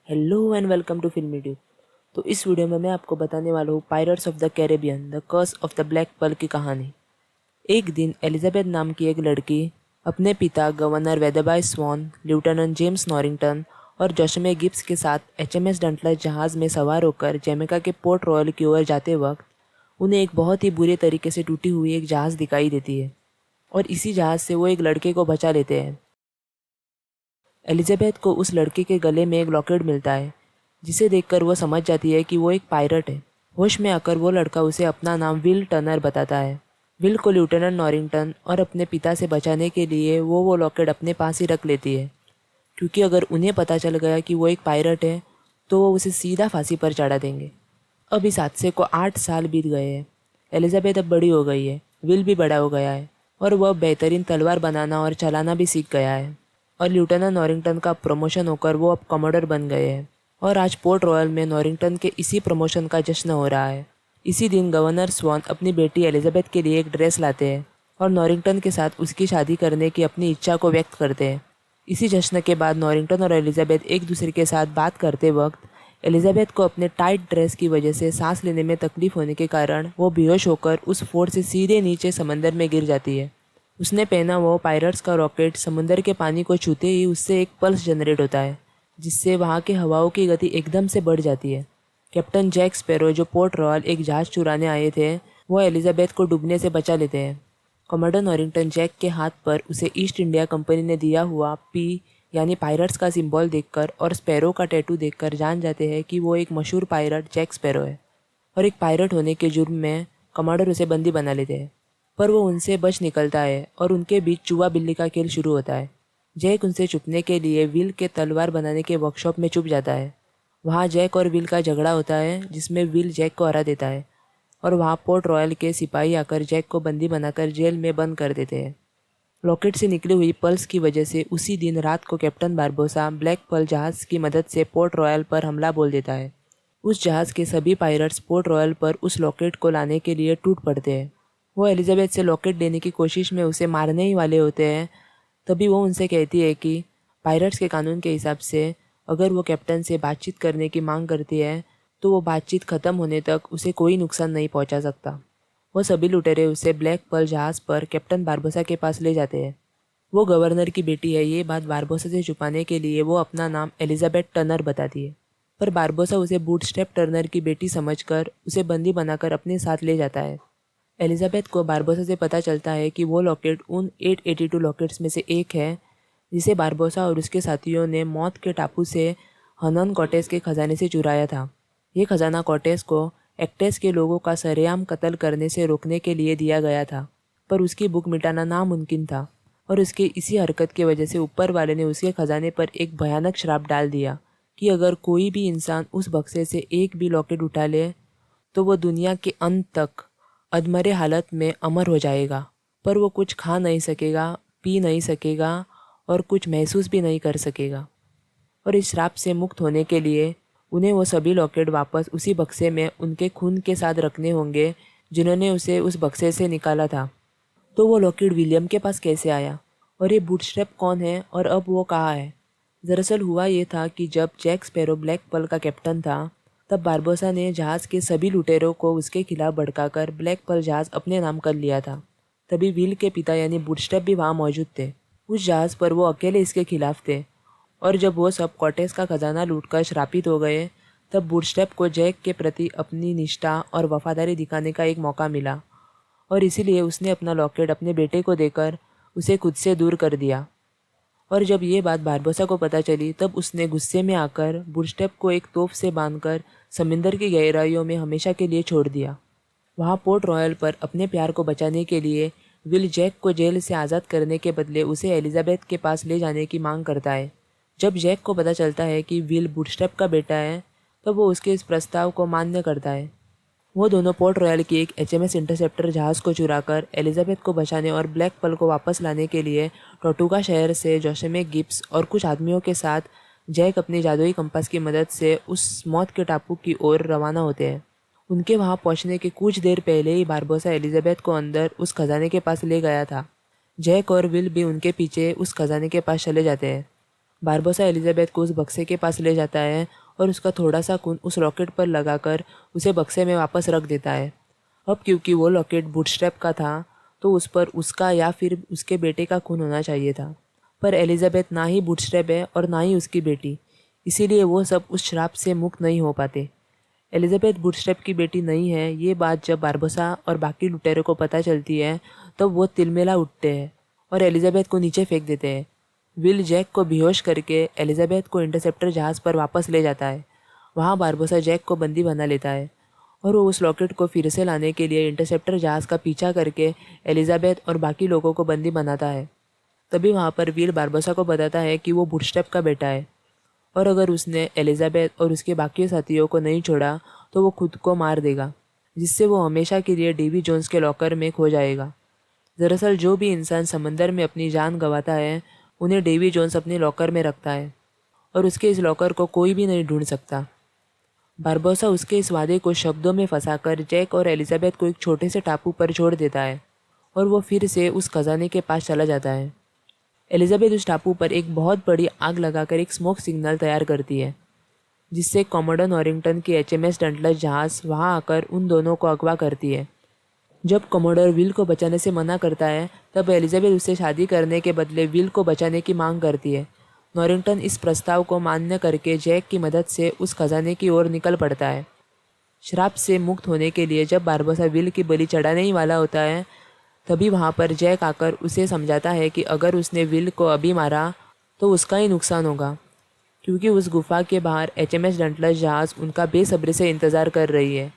Hello and welcome to Filmy Tube. तो इस video में मैं आपको बताने वाला हूँ Pirates of the Caribbean the Curse of the Black Pearl की कहानी। एक दिन एलिजाबेथ नाम की एक लड़की अपने पिता गवर्नर वेदरबाय स्वॉन, लेफ्टिनेंट जेम्स नॉरिंगटन और जोशमे गिब्स के साथ HMS डंटलर जहाज़ में सवार होकर जमैका के पोर्ट रॉयल की ओर जाते वक्त उन्हें एक बहुत ही बुरे तरीके से टूटी हुई एक जहाज़ दिखाई देती है और इसी जहाज़ से वो एक लड़के को बचा लेते हैं। एलिजाबेथ को उस लड़के के गले में एक लॉकेट मिलता है जिसे देखकर वो समझ जाती है कि वो एक पायरट है। होश में आकर वो लड़का उसे अपना नाम विल टर्नर बताता है। विल को लेफ्टिनेंट नॉरिंगटन और अपने पिता से बचाने के लिए वो लॉकेट अपने पास ही रख लेती है, क्योंकि अगर उन्हें पता चल गया कि वो एक पायरट है तो वो उसे सीधा फांसी पर चढ़ा देंगे। अब इस हादसे को 8 साल बीत गए हैं। एलिजाबेथ अब बड़ी हो गई है, विल भी बड़ा हो गया है और वह बेहतरीन तलवार बनाना और चलाना भी सीख गया है और लेफ्टिनेंट नॉरिंगटन का प्रमोशन होकर वो अब कमांडर बन गए हैं। और आज पोर्ट रॉयल में नॉरिंगटन के इसी प्रमोशन का जश्न हो रहा है। इसी दिन गवर्नर स्वॉन अपनी बेटी एलिजाबेथ के लिए एक ड्रेस लाते हैं और नॉरिंगटन के साथ उसकी शादी करने की अपनी इच्छा को व्यक्त करते हैं। इसी जश्न के बाद नॉरिंगटन और एलिजाबेथ एक दूसरे के साथ बात करते वक्त एलिजाबेथ को अपने टाइट ड्रेस की वजह से सांस लेने में तकलीफ होने के कारण वो बेहोश होकर उस फोर्ट से सीधे नीचे समंदर में गिर जाती है। उसने पहना वो पायरट्स का रॉकेट समुंदर के पानी को छूते ही उससे एक पल्स जनरेट होता है, जिससे वहाँ के हवाओं की गति एकदम से बढ़ जाती है। कैप्टन जैक स्पैरो, जो पोर्ट रॉयल एक जहाज़ चुराने आए थे, वो एलिजाबेथ को डूबने से बचा लेते हैं। कमांडर नॉरिंगटन जैक के हाथ पर उसे ईस्ट इंडिया कंपनी ने दिया हुआ पी यानी पायरट्स का सिंबल देखकर और स्पैरो का टैटू देखकर जान जाते हैं कि वो एक मशहूर पायरट जैक स्पैरो है और एक पायरट होने के जुर्म में कमांडर उसे बंदी बना लेते हैं। पर वो उनसे बच निकलता है और उनके बीच चूहा बिल्ली का खेल शुरू होता है। जैक उनसे छुपने के लिए विल के तलवार बनाने के वर्कशॉप में छुप जाता है। वहाँ जैक और विल का झगड़ा होता है जिसमें विल जैक को हरा देता है और वहाँ पोर्ट रॉयल के सिपाही आकर जैक को बंदी बनाकर जेल में बंद कर देते हैं। रॉकेट से निकली हुई पल्स की वजह से उसी दिन रात को कैप्टन बारबोसा ब्लैक पर्ल जहाज़ की मदद से पोर्ट रॉयल पर हमला बोल देता है। उस जहाज़ के सभी पायरट्स पोर्ट रॉयल पर उस लॉकेट को लाने के लिए टूट पड़ते हैं। वो एलिजाबेथ से लॉकेट लेने की कोशिश में उसे मारने ही वाले होते हैं। तभी वो उनसे कहती है कि पायरट्स के कानून के हिसाब से अगर वो कैप्टन से बातचीत करने की मांग करती है तो वो बातचीत ख़त्म होने तक उसे कोई नुकसान नहीं पहुंचा सकता। वो सभी लुटेरे उसे ब्लैक पर्ल जहाज़ पर कैप्टन बारबोसा के पास ले जाते हैं। वो गवर्नर की बेटी है, ये बात बारबोसा से छुपाने के लिए वो अपना नाम एलिजाबेथ टर्नर बताती है। पर बारबोसा उसे बूटस्ट्रैप टर्नर की बेटी समझकर उसे बंदी बनाकर अपने साथ ले जाता है। एलिजाबेथ को बारबोसा से पता चलता है कि वो लॉकेट उन 882 लॉकेट्स में से एक है जिसे बारबोसा और उसके साथियों ने मौत के टापू से हनन कॉटेस के खजाने से चुराया था। ये खजाना कॉटेस को एक्टेस के लोगों का सरेआम कत्ल करने से रोकने के लिए दिया गया था, पर उसकी भूख मिटाना नामुमकिन था और उसकी इसी हरकत की वजह से ऊपर वाले ने उसके खजाने पर एक भयानक श्राप डाल दिया कि अगर कोई भी इंसान उस बक्से से एक भी लॉकेट उठा ले तो वो दुनिया के अंत तक अधमरे हालत में अमर हो जाएगा, पर वो कुछ खा नहीं सकेगा, पी नहीं सकेगा और कुछ महसूस भी नहीं कर सकेगा। और इस श्राप से मुक्त होने के लिए उन्हें वो सभी लॉकेट वापस उसी बक्से में उनके खून के साथ रखने होंगे जिन्होंने उसे उस बक्से से निकाला था। तो वो लॉकेट विलियम के पास कैसे आया और ये बूटस्ट्रैप कौन है और अब वो कहाँ है? दरअसल हुआ ये था कि जब जैक स्पैरो ब्लैक पर्ल का कैप्टन था तब बारबोसा ने जहाज़ के सभी लुटेरों को उसके खिलाफ भड़काकर ब्लैक पर्ल जहाज़ अपने नाम कर लिया था। तभी विल के पिता यानी बूटस्ट्रैप भी वहाँ मौजूद थे। उस जहाज़ पर वो अकेले इसके खिलाफ थे और जब वो सब कॉटेस का खजाना लूटकर श्रापित हो गए तब बूटस्ट्रैप को जैक के प्रति अपनी निष्ठा और वफादारी दिखाने का एक मौका मिला और इसीलिए उसने अपना लॉकेट अपने बेटे को देकर उसे खुद से दूर कर दिया। और जब ये बात बारबोसा को पता चली तब उसने गुस्से में आकर बूटस्ट्रैप को एक तोप से बांधकर समंदर की गहराइयों में हमेशा के लिए छोड़ दिया। वहाँ पोर्ट रॉयल पर अपने प्यार को बचाने के लिए विल जैक को जेल से आज़ाद करने के बदले उसे एलिजाबेथ के पास ले जाने की मांग करता है। जब जैक को पता चलता है कि विल बूटस्ट्रैप का बेटा है तब वो उसके इस प्रस्ताव को मान्य करता है। वो दोनों पोर्ट रॉयल की एक HMS इंटरसेप्टर जहाज़ को चुराकर एलिजाबेथ को बचाने और ब्लैक पर्ल को वापस लाने के लिए टोर्टुगा शहर से जोशमे गिब्स और कुछ आदमियों के साथ जैक अपनी जादुई कंपास की मदद से उस मौत के टापू की ओर रवाना होते हैं। उनके वहां पहुंचने के कुछ देर पहले ही बारबोसा एलिजाबेथ को अंदर उस खजाने के पास ले गया था। जैक और विल भी उनके पीछे उस खजाने के पास चले जाते हैं बारबोसा एलिजाबेथ को उस बक्से के पास ले जाता है और उसका थोड़ा सा खून उस लॉकेट पर लगाकर उसे बक्से में वापस रख देता है। अब क्योंकि वो लॉकेट बूटस्ट्रैप का था तो उस पर उसका या फिर उसके बेटे का खून होना चाहिए था, पर एलिजाबेथ ना ही बूटस्ट्रैप है और ना ही उसकी बेटी, इसीलिए वो सब उस श्राप से मुक्त नहीं हो पाते। एलिजाबेथ बूटस्ट्रैप की बेटी नहीं है, ये बात जब बारबोसा और बाकी लुटेरों को पता चलती है तब तो वो तिलमिला उठते हैं और एलिजाबेथ को नीचे फेंक देते हैं। विल जैक को बेहोश करके एलिजाबेथ को इंटरसेप्टर जहाज़ पर वापस ले जाता है। वहाँ बारबोसा जैक को बंदी बना लेता है और वो उस लॉकेट को फिर से लाने के लिए इंटरसेप्टर जहाज़ का पीछा करके एलिजाबेथ और बाकी लोगों को बंदी बनाता है। तभी वहाँ पर विल बारबोसा को बताता है कि वो बूटस्ट्रैप का बेटा है और अगर उसने एलिजाबेथ और उसके बाकी साथियों को नहीं छोड़ा तो वो खुद को मार देगा, जिससे वो हमेशा के लिए डेवी जोन्स के लॉकर में खो जाएगा। दरअसल जो भी इंसान समंदर में अपनी जान गंवाता है उन्हें डेवी जोन्स अपने लॉकर में रखता है और उसके इस लॉकर को कोई भी नहीं ढूंढ सकता। बारबोसा उसके इस वादे को शब्दों में फंसाकर जैक और एलिजाबेथ को एक छोटे से टापू पर छोड़ देता है और वो फिर से उस खजाने के पास चला जाता है। एलिजाबेथ उस टापू पर एक बहुत बड़ी आग लगाकर एक स्मोक सिग्नल तैयार करती है, जिससे कॉमोडर नॉरिंगटन की HMS डंटलस जहाज़ वहां आकर उन दोनों को अगवा करती है। जब कॉमोडर विल को बचाने से मना करता है तब एलिजाबेथ उससे शादी करने के बदले विल को बचाने की मांग करती है। नॉरिंगटन इस प्रस्ताव को मान्य करके जैक की मदद से उस खजाने की ओर निकल पड़ता है। श्राप से मुक्त होने के लिए जब बारबोसा विल की बलि चढ़ाने ही वाला होता है तभी वहाँ पर जैक आकर उसे समझाता है कि अगर उसने विल को अभी मारा तो उसका ही नुकसान होगा, क्योंकि उस गुफा के बाहर HMS डंटलस जहाज़ उनका बेसब्री से इंतज़ार कर रही है।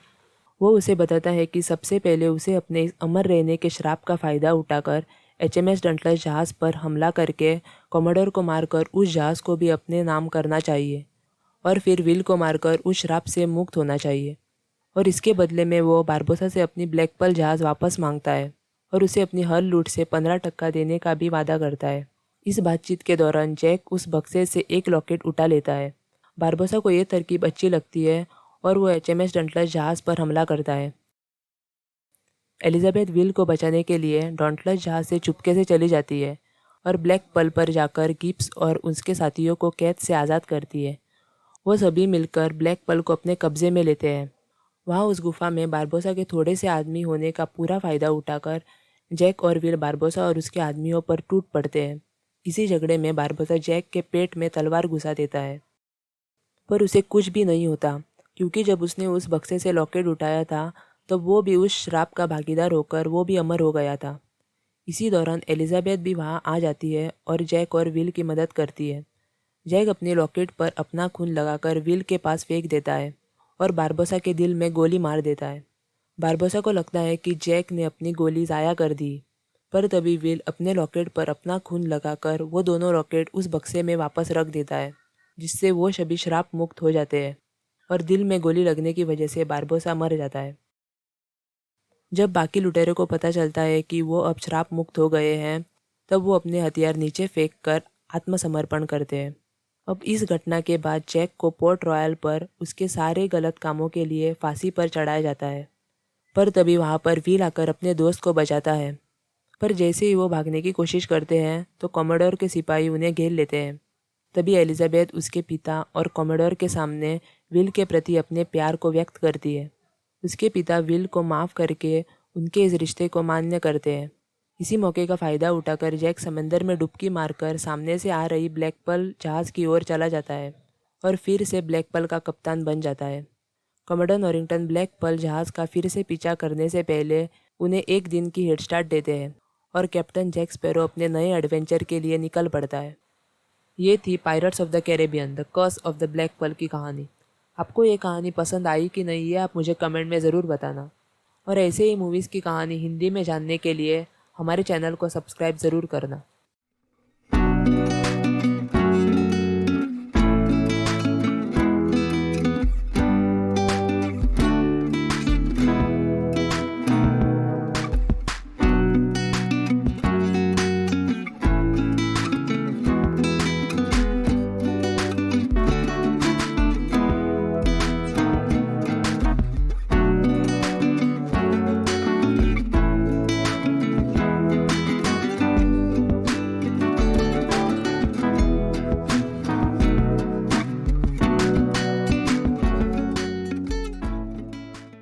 वो उसे बताता है कि सबसे पहले उसे अपने इस अमर रहने के श्राप का फ़ायदा उठाकर HMS डंटलस जहाज़ पर हमला करके कॉमोडोर को मारकर उस जहाज़ को भी अपने नाम करना चाहिए और फिर विल को मारकर उस श्राप से मुक्त होना चाहिए। और इसके बदले में वो बारबोसा से अपनी ब्लैक पर्ल जहाज़ वापस मांगता है और उसे अपनी हर लूट से 15% देने का भी वादा करता है। इस बातचीत के दौरान जैक उस बक्से से एक लॉकेट उठा लेता है। बारबोसा को ये तरकीब अच्छी लगती है और वो HMS डंटलस जहाज़ पर हमला करता है। एलिजाबेथ विल को बचाने के लिए डॉन्टलस जहाज़ से चुपके से चली जाती है और ब्लैक पर्ल पर जाकर गिब्स और उसके साथियों को कैद से आज़ाद करती है। वो सभी मिलकर ब्लैक पर्ल को अपने कब्जे में लेते हैं। वहाँ उस गुफा में बारबोसा के थोड़े से आदमी होने का पूरा फ़ायदा उठाकर जैक और विल बारबोसा और उसके आदमियों पर टूट पड़ते हैं। इसी झगड़े में बारबोसा जैक के पेट में तलवार घुसा देता है, पर उसे कुछ भी नहीं होता, क्योंकि जब उसने उस बक्से से लॉकेट उठाया था तब वो भी उस श्राप का भागीदार होकर वो भी अमर हो गया था। इसी दौरान एलिजाबेथ भी वहाँ आ जाती है और जैक और विल की मदद करती है। जैक अपने लॉकेट पर अपना खून लगाकर विल के पास फेंक देता है और बारबोसा के दिल में गोली मार देता है। बारबोसा को लगता है कि जैक ने अपनी गोली ज़ाया कर दी, पर तभी विल अपने लॉकेट पर अपना खून लगाकर वो दोनों लॉकेट उस बक्से में वापस रख देता है, जिससे वो सभी श्राप मुक्त हो जाते हैं और दिल में गोली लगने की वजह से बारबोसा मर जाता है। जब बाकी लुटेरों को पता चलता है कि वो अब श्राप मुक्त हो गए हैं तब वो अपने हथियार नीचे फेंक कर आत्मसमर्पण करते हैं। अब इस घटना के बाद जैक को पोर्ट रॉयल पर उसके सारे गलत कामों के लिए फांसी पर चढ़ाया जाता है, पर तभी वहाँ पर विल आकर अपने दोस्त को बचाता है। पर जैसे ही वो भागने की कोशिश करते हैं तो कॉमोडोर के सिपाही उन्हें घेर लेते हैं। तभी एलिजाबेथ उसके पिता और कॉमोडोर के सामने विल के प्रति अपने प्यार को व्यक्त करती है। उसके पिता विल को माफ़ करके उनके इस रिश्ते को मान्य करते हैं। इसी मौके का फ़ायदा उठाकर जैक समंदर में डुबकी मारकर सामने से आ रही ब्लैक पर्ल जहाज़ की ओर चला जाता है और फिर से ब्लैक पर्ल का कप्तान बन जाता है। कॉमोडर नॉरिंगटन ब्लैक पर्ल जहाज़ का फिर से पीछा करने से पहले उन्हें एक दिन की हेड स्टार्ट देते हैं और कैप्टन जैक स्पैरो अपने नए एडवेंचर के लिए निकल पड़ता है। ये थी Pirates of the Caribbean the Curse of the Black Pearl की कहानी। आपको ये कहानी पसंद आई कि नहीं, ये आप मुझे कमेंट में ज़रूर बताना। और ऐसे ही मूवीज़ की कहानी हिंदी में जानने के लिए हमारे चैनल को सब्सक्राइब ज़रूर करना।